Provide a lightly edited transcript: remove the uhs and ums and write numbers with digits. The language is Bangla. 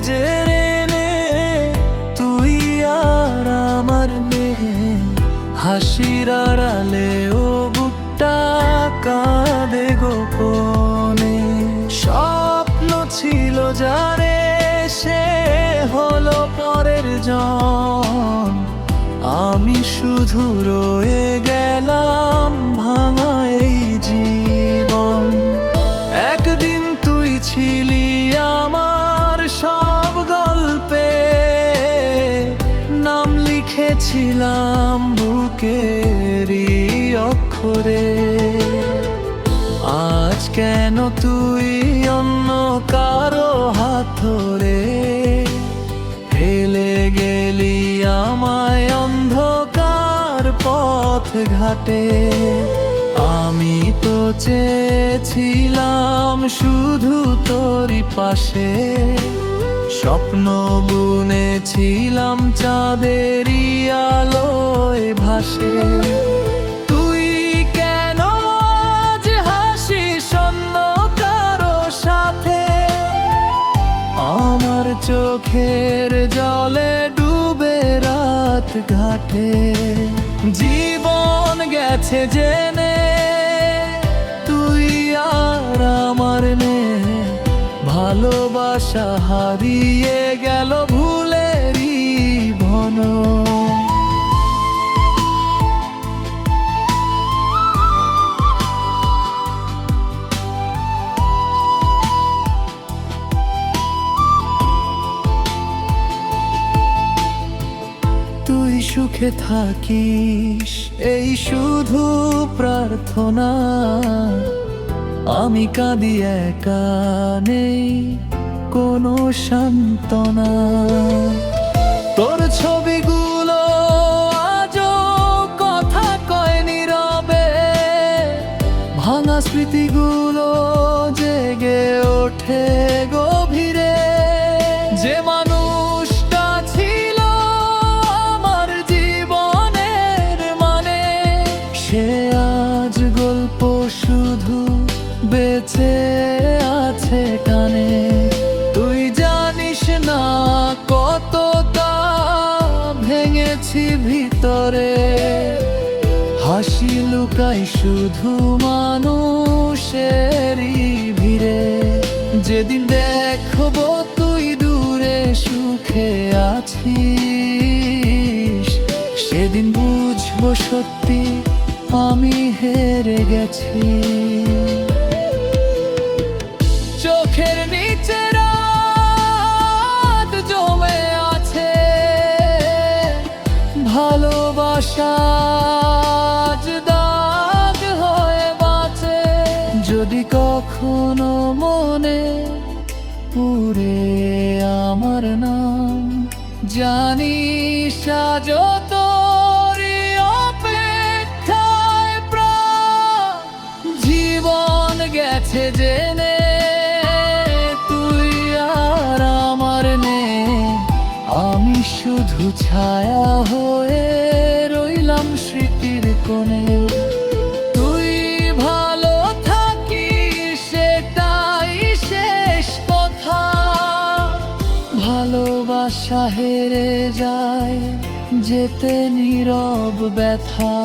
জেনে নে তুই আর আমার মেয়ে, হাসির আড়ালে ও বুকটা কাঁদে গোপনে। স্বপ্ন ছিল যারে সে হলো পরের জন, আমি শুধু রয়ে গেলাম ভাঙা এই জীবন। একদিন তুই ছিলি আমার সব গল্পে, নাম লিখেছিলাম বুকেরই অক্ষরে। আজ কেন তুই অন্য কারো হাত ধরে ফেলে গেলি আমায় অন্ধকার পথ ঘাটে। আমি তো চেয়েছিলাম শুধু তোরই পাশে, স্বপ্ন বুনেছিলাম চাঁদেরই আলোয় ভাসে। তুই কেন আজ হাসিস অন্য কারো সাথে, আমার চোখের জলে ডুবে রাত ঘাটে। জীবন গেছে জেনে তুই আর আমার নেই, ভালোবাসা হারিয়ে গেল ভুলেরই ভন। তুই সুখে থাকিস এই শুধু প্রার্থনা, আমি কাঁদি একা নেই কোনো সান্ত্বনা। তোর ছবিগুলো আজও কথা কয় নীরবে, ভাঙা স্মৃতিগুলো জেগে ওঠে গভীরে। যে মানুষটা ছিল আমার জীবনের মানে, সে আজ গল্প শুধু বেঁচে আছে কানে। তুই জানিস না কতটা ভেঙেছি ভিতরে, হাসি লুকাই শুধু মানুষেরই ভিড়ে। যেদিন দেখবো তুই দূরে সুখে আছিস, সেদিন বুঝবো সত্যি আমি হেরে গেছি। চোখের নিচে রাত জমে আছে, ভালোবাসা আজ দাগ হয়ে বাঁচে। যদি কখনো মনে পুরে আমার নাম, জানিস আজও তোরই অপেক্ষায় প্রাণ। জীবন গেছে জেনে তুই আর আমার নেই, আমি শুধু ছায়া হয়ে রইলাম স্মৃতির কোণে। তুই ভালো থাকিস সেটাই শেষ কথা, ভালোবাসা হেরে যায় যেতে নীরব ব্যথা।